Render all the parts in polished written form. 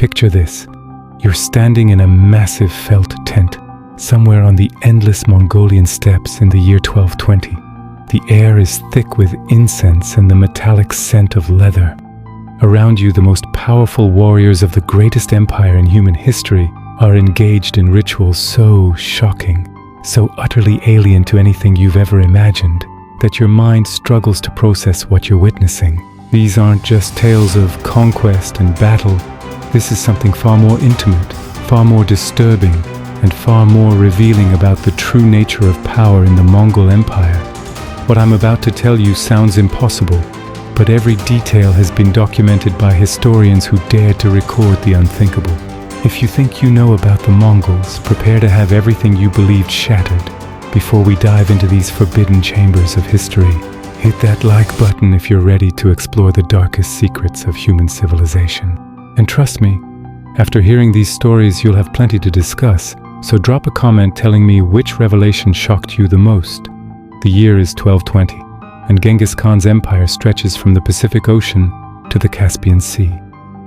Picture this. You're standing in a massive felt tent, somewhere on the endless Mongolian steppes in the year 1220. The air is thick with incense and the metallic scent of leather. Around you, the most powerful warriors of the greatest empire in human history are engaged in rituals so shocking, so utterly alien to anything you've ever imagined, that your mind struggles to process what you're witnessing. These aren't just tales of conquest and battle. This is something far more intimate, far more disturbing, and far more revealing about the true nature of power in the Mongol Empire. What I'm about to tell you sounds impossible, but every detail has been documented by historians who dared to record the unthinkable. If you think you know about the Mongols, prepare to have everything you believed shattered before we dive into these forbidden chambers of history. Hit that like button if you're ready to explore the darkest secrets of human civilization. And trust me, after hearing these stories, you'll have plenty to discuss, so drop a comment telling me which revelation shocked you the most. The year is 1220, and Genghis Khan's empire stretches from the Pacific Ocean to the Caspian Sea.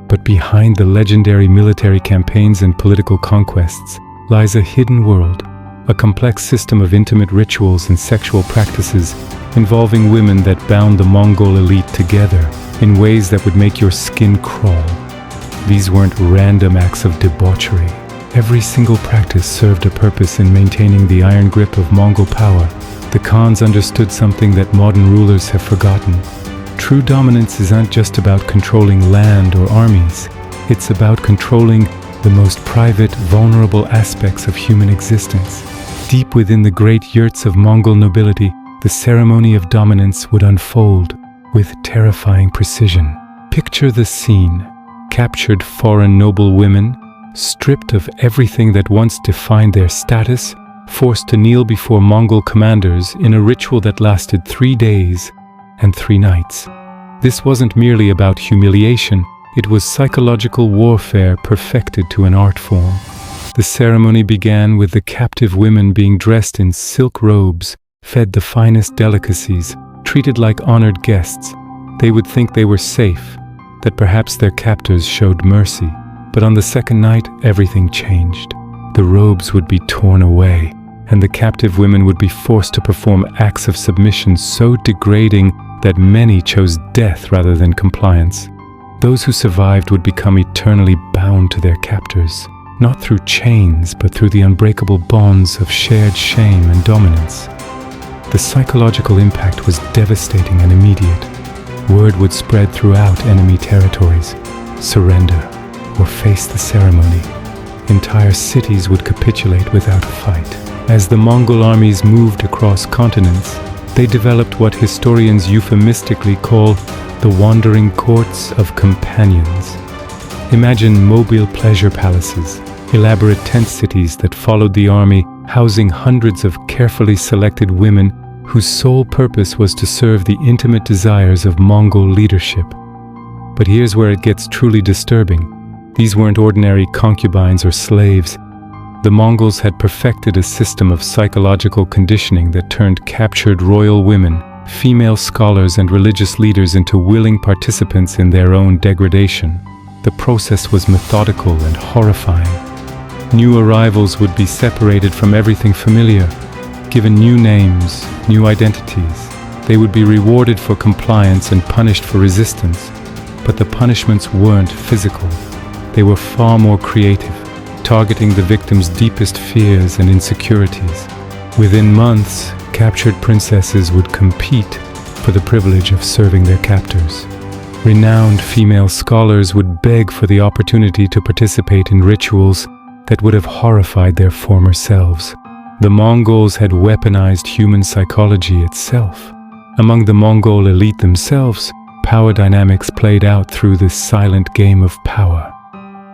But behind the legendary military campaigns and political conquests lies a hidden world, a complex system of intimate rituals and sexual practices involving women that bound the Mongol elite together in ways that would make your skin crawl. These weren't random acts of debauchery. Every single practice served a purpose in maintaining the iron grip of Mongol power. The Khans understood something that modern rulers have forgotten. True dominance isn't just about controlling land or armies. It's about controlling the most private, vulnerable aspects of human existence. Deep within the great yurts of Mongol nobility, the ceremony of dominance would unfold with terrifying precision. Picture the scene. Captured foreign noble women, stripped of everything that once defined their status, forced to kneel before Mongol commanders in a ritual that lasted 3 days and 3 nights. This wasn't merely about humiliation, it was psychological warfare perfected to an art form. The ceremony began with the captive women being dressed in silk robes, fed the finest delicacies, treated like honored guests. They would think they were safe, that perhaps their captors showed mercy. But on the second night, everything changed. The robes would be torn away, and the captive women would be forced to perform acts of submission so degrading that many chose death rather than compliance. Those who survived would become eternally bound to their captors, not through chains, but through the unbreakable bonds of shared shame and dominance. The psychological impact was devastating and immediate. Word would spread throughout enemy territories. Surrender or face the ceremony. Entire cities would capitulate without a fight. As the Mongol armies moved across continents, they developed what historians euphemistically call the wandering courts of companions. Imagine mobile pleasure palaces, elaborate tent cities that followed the army, housing hundreds of carefully selected women whose sole purpose was to serve the intimate desires of Mongol leadership. But here's where it gets truly disturbing. These weren't ordinary concubines or slaves. The Mongols had perfected a system of psychological conditioning that turned captured royal women, female scholars, and religious leaders into willing participants in their own degradation. The process was methodical and horrifying. New arrivals would be separated from everything familiar, given new names, new identities. They would be rewarded for compliance and punished for resistance. But the punishments weren't physical. They were far more creative, targeting the victim's deepest fears and insecurities. Within months, captured princesses would compete for the privilege of serving their captors. Renowned female scholars would beg for the opportunity to participate in rituals that would have horrified their former selves. The Mongols had weaponized human psychology itself. Among the Mongol elite themselves, power dynamics played out through this silent game of power.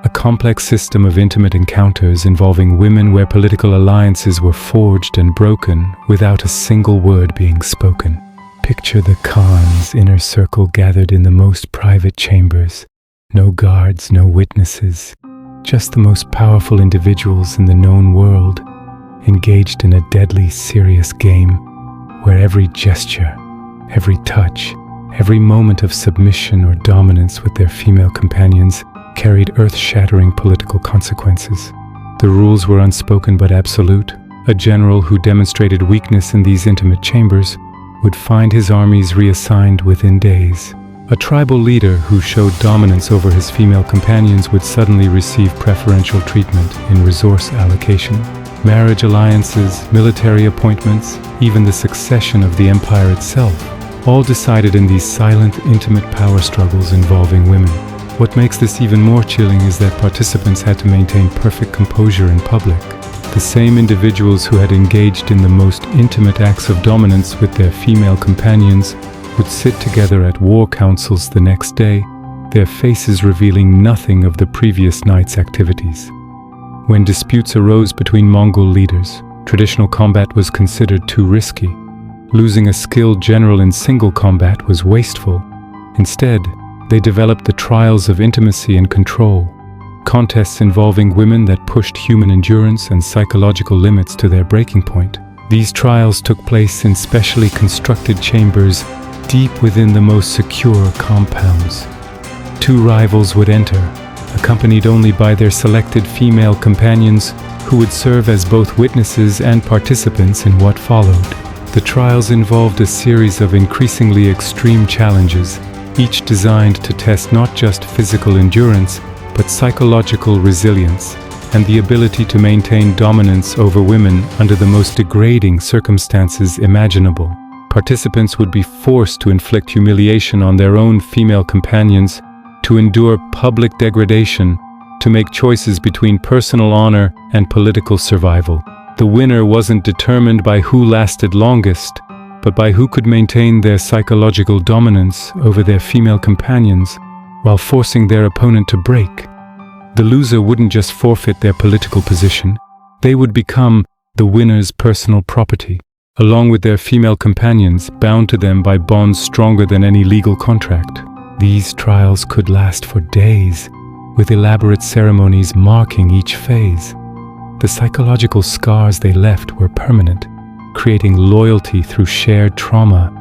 A complex system of intimate encounters involving women where political alliances were forged and broken without a single word being spoken. Picture the Khan's inner circle gathered in the most private chambers. No guards, no witnesses, just the most powerful individuals in the known world, engaged in a deadly, serious game where every gesture, every touch, every moment of submission or dominance with their female companions carried earth-shattering political consequences. The rules were unspoken but absolute. A general who demonstrated weakness in these intimate chambers would find his armies reassigned within days. A tribal leader who showed dominance over his female companions would suddenly receive preferential treatment in resource allocation. Marriage alliances, military appointments, even the succession of the empire itself, all decided in these silent, intimate power struggles involving women. What makes this even more chilling is that participants had to maintain perfect composure in public. The same individuals who had engaged in the most intimate acts of dominance with their female companions would sit together at war councils the next day, their faces revealing nothing of the previous night's activities. When disputes arose between Mongol leaders, traditional combat was considered too risky. Losing a skilled general in single combat was wasteful. Instead, they developed the trials of intimacy and control, contests involving women that pushed human endurance and psychological limits to their breaking point. These trials took place in specially constructed chambers deep within the most secure compounds. Two rivals would enter, accompanied only by their selected female companions who would serve as both witnesses and participants in what followed. The trials involved a series of increasingly extreme challenges, each designed to test not just physical endurance, but psychological resilience and the ability to maintain dominance over women under the most degrading circumstances imaginable. Participants would be forced to inflict humiliation on their own female companions, to endure public degradation, to make choices between personal honor and political survival. The winner wasn't determined by who lasted longest, but by who could maintain their psychological dominance over their female companions while forcing their opponent to break. The loser wouldn't just forfeit their political position, they would become the winner's personal property, along with their female companions bound to them by bonds stronger than any legal contract. These trials could last for days, with elaborate ceremonies marking each phase. The psychological scars they left were permanent, creating loyalty through shared trauma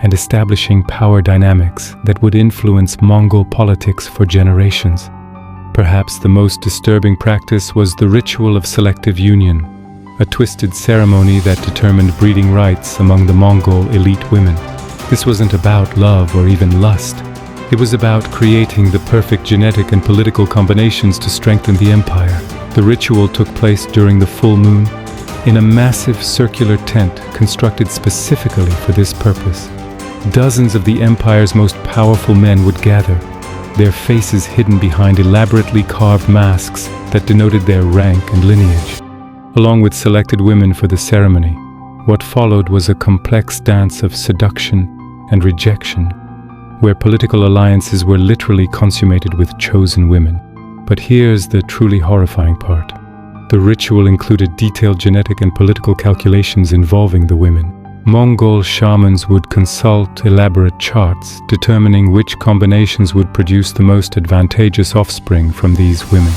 and establishing power dynamics that would influence Mongol politics for generations. Perhaps the most disturbing practice was the ritual of selective union, a twisted ceremony that determined breeding rights among the Mongol elite women. This wasn't about love or even lust. It was about creating the perfect genetic and political combinations to strengthen the empire. The ritual took place during the full moon, in a massive circular tent constructed specifically for this purpose. Dozens of the empire's most powerful men would gather, their faces hidden behind elaborately carved masks that denoted their rank and lineage. Along with selected women for the ceremony, what followed was a complex dance of seduction and rejection, where political alliances were literally consummated with chosen women. But here's the truly horrifying part. The ritual included detailed genetic and political calculations involving the women. Mongol shamans would consult elaborate charts, determining which combinations would produce the most advantageous offspring from these women.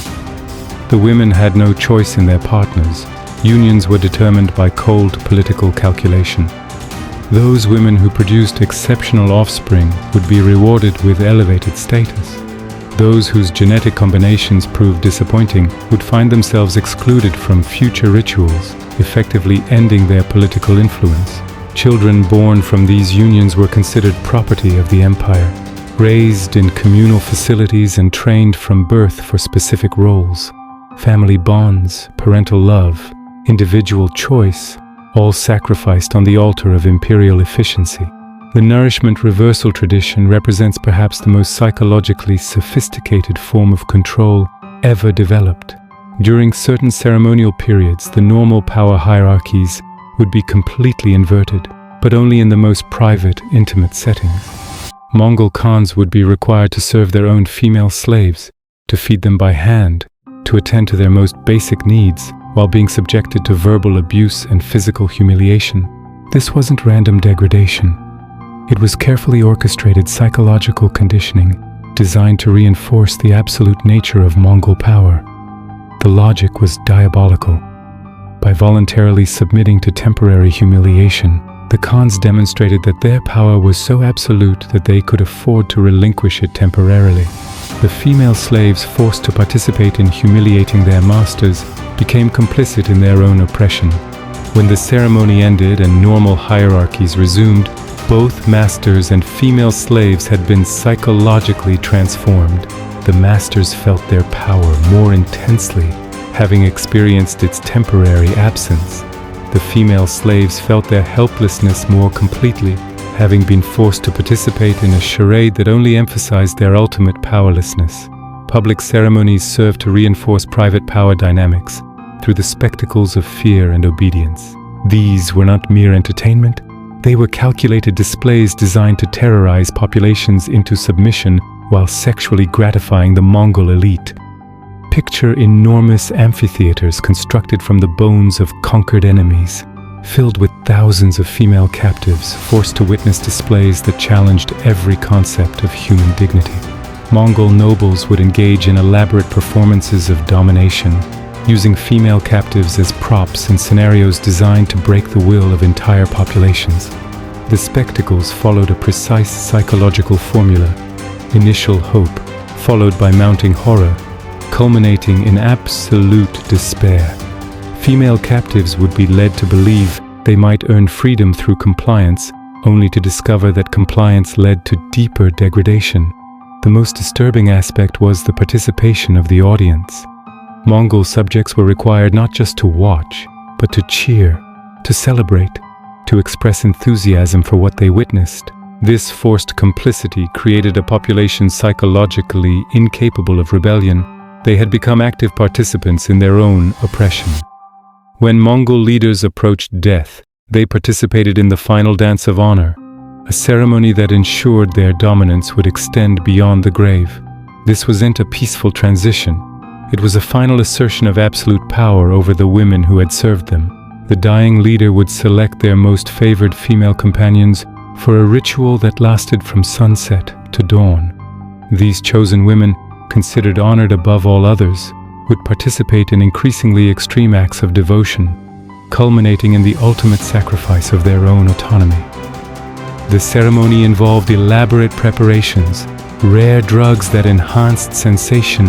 The women had no choice in their partners. Unions were determined by cold political calculation. Those women who produced exceptional offspring would be rewarded with elevated status. Those whose genetic combinations proved disappointing would find themselves excluded from future rituals, effectively ending their political influence. Children born from these unions were considered property of the empire, raised in communal facilities and trained from birth for specific roles. Family bonds, parental love, individual choice, all sacrificed on the altar of imperial efficiency. The nourishment reversal tradition represents perhaps the most psychologically sophisticated form of control ever developed. During certain ceremonial periods, the normal power hierarchies would be completely inverted, but only in the most private, intimate settings. Mongol Khans would be required to serve their own female slaves, to feed them by hand, to attend to their most basic needs, while being subjected to verbal abuse and physical humiliation. This wasn't random degradation. It was carefully orchestrated psychological conditioning designed to reinforce the absolute nature of Mongol power. The logic was diabolical. By voluntarily submitting to temporary humiliation, the Khans demonstrated that their power was so absolute that they could afford to relinquish it temporarily. The female slaves forced to participate in humiliating their masters became complicit in their own oppression. When the ceremony ended and normal hierarchies resumed, both masters and female slaves had been psychologically transformed. The masters felt their power more intensely, having experienced its temporary absence. The female slaves felt their helplessness more completely, having been forced to participate in a charade that only emphasized their ultimate powerlessness. Public ceremonies served to reinforce private power dynamics through the spectacles of fear and obedience. These were not mere entertainment. They were calculated displays designed to terrorize populations into submission while sexually gratifying the Mongol elite. Picture enormous amphitheaters constructed from the bones of conquered enemies, filled with thousands of female captives forced to witness displays that challenged every concept of human dignity. Mongol nobles would engage in elaborate performances of domination, using female captives as props in scenarios designed to break the will of entire populations. The spectacles followed a precise psychological formula: initial hope, followed by mounting horror, culminating in absolute despair. Female captives would be led to believe they might earn freedom through compliance, only to discover that compliance led to deeper degradation. The most disturbing aspect was the participation of the audience. Mongol subjects were required not just to watch, but to cheer, to celebrate, to express enthusiasm for what they witnessed. This forced complicity created a population psychologically incapable of rebellion. They had become active participants in their own oppression. When Mongol leaders approached death, they participated in the final dance of honor, a ceremony that ensured their dominance would extend beyond the grave. This wasn't a peaceful transition. It was a final assertion of absolute power over the women who had served them. The dying leader would select their most favored female companions for a ritual that lasted from sunset to dawn. These chosen women, considered honored above all others, would participate in increasingly extreme acts of devotion, culminating in the ultimate sacrifice of their own autonomy. The ceremony involved elaborate preparations, rare drugs that enhanced sensation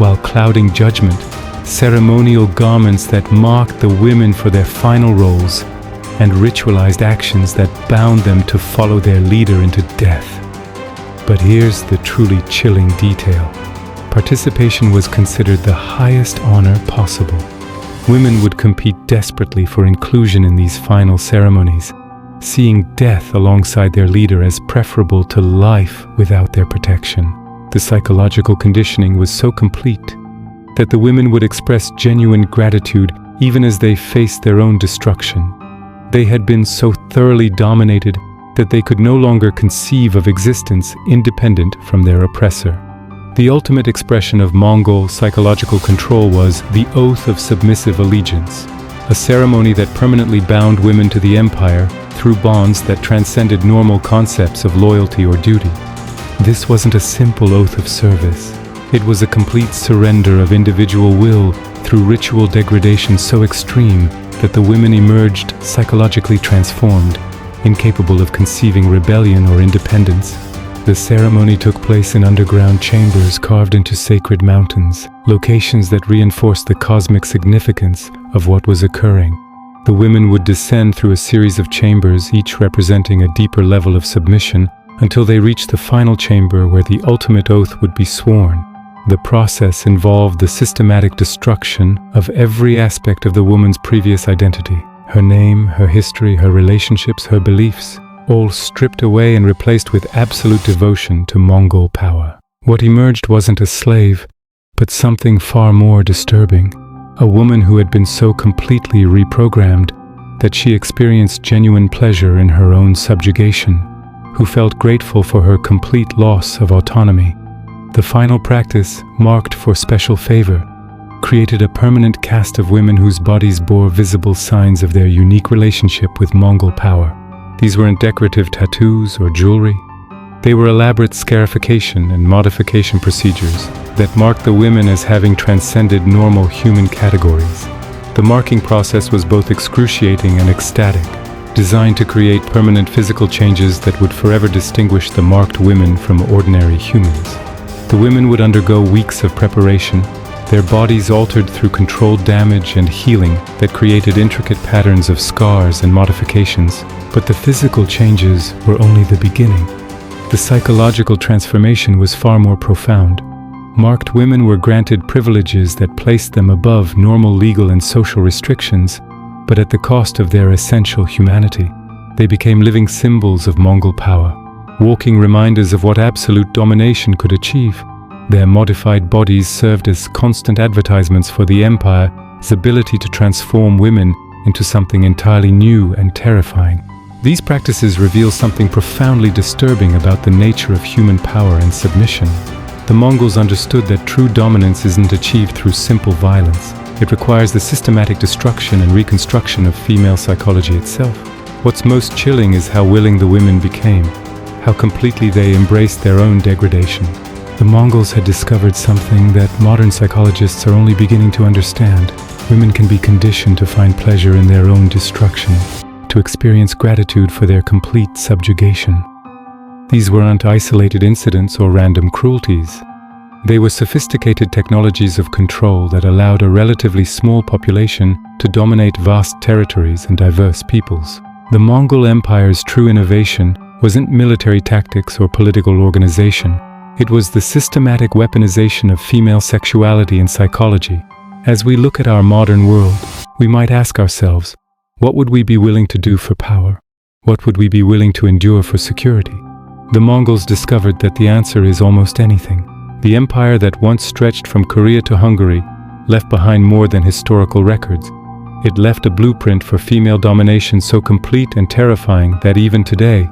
while clouding judgment, ceremonial garments that marked the women for their final roles, and ritualized actions that bound them to follow their leader into death. But here's the truly chilling detail. Participation was considered the highest honor possible. Women would compete desperately for inclusion in these final ceremonies, seeing death alongside their leader as preferable to life without their protection. The psychological conditioning was so complete that the women would express genuine gratitude even as they faced their own destruction. They had been so thoroughly dominated that they could no longer conceive of existence independent from their oppressor. The ultimate expression of Mongol psychological control was the Oath of Submissive Allegiance, a ceremony that permanently bound women to the empire through bonds that transcended normal concepts of loyalty or duty. This wasn't a simple oath of service. It was a complete surrender of individual will through ritual degradation so extreme that the women emerged psychologically transformed, incapable of conceiving rebellion or independence. The ceremony took place in underground chambers carved into sacred mountains, locations that reinforced the cosmic significance of what was occurring. The women would descend through a series of chambers, each representing a deeper level of submission, until they reached the final chamber where the ultimate oath would be sworn. The process involved the systematic destruction of every aspect of the woman's previous identity. Her name, her history, her relationships, her beliefs, all stripped away and replaced with absolute devotion to Mongol power. What emerged wasn't a slave, but something far more disturbing. A woman who had been so completely reprogrammed that she experienced genuine pleasure in her own subjugation, who felt grateful for her complete loss of autonomy. The final practice, marked for special favor, created a permanent caste of women whose bodies bore visible signs of their unique relationship with Mongol power. These weren't decorative tattoos or jewelry. They were elaborate scarification and modification procedures that marked the women as having transcended normal human categories. The marking process was both excruciating and ecstatic, designed to create permanent physical changes that would forever distinguish the marked women from ordinary humans. The women would undergo weeks of preparation, their bodies altered through controlled damage and healing that created intricate patterns of scars and modifications. But the physical changes were only the beginning. The psychological transformation was far more profound. Marked women were granted privileges that placed them above normal legal and social restrictions, but at the cost of their essential humanity. They became living symbols of Mongol power, walking reminders of what absolute domination could achieve. Their modified bodies served as constant advertisements for the empire's ability to transform women into something entirely new and terrifying. These practices reveal something profoundly disturbing about the nature of human power and submission. The Mongols understood that true dominance isn't achieved through simple violence. It requires the systematic destruction and reconstruction of female psychology itself. What's most chilling is how willing the women became, how completely they embraced their own degradation. The Mongols had discovered something that modern psychologists are only beginning to understand. Women can be conditioned to find pleasure in their own destruction, to experience gratitude for their complete subjugation. These weren't isolated incidents or random cruelties. They were sophisticated technologies of control that allowed a relatively small population to dominate vast territories and diverse peoples. The Mongol Empire's true innovation wasn't military tactics or political organization. It was the systematic weaponization of female sexuality and psychology. As we look at our modern world, we might ask ourselves, what would we be willing to do for power? What would we be willing to endure for security? The Mongols discovered that the answer is almost anything. The empire that once stretched from Korea to Hungary left behind more than historical records. It left a blueprint for female domination so complete and terrifying that even today,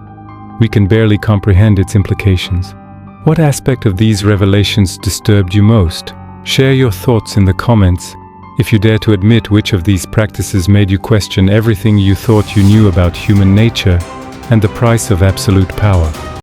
we can barely comprehend its implications. What aspect of these revelations disturbed you most? Share your thoughts in the comments. If you dare to admit which of these practices made you question everything you thought you knew about human nature and the price of absolute power.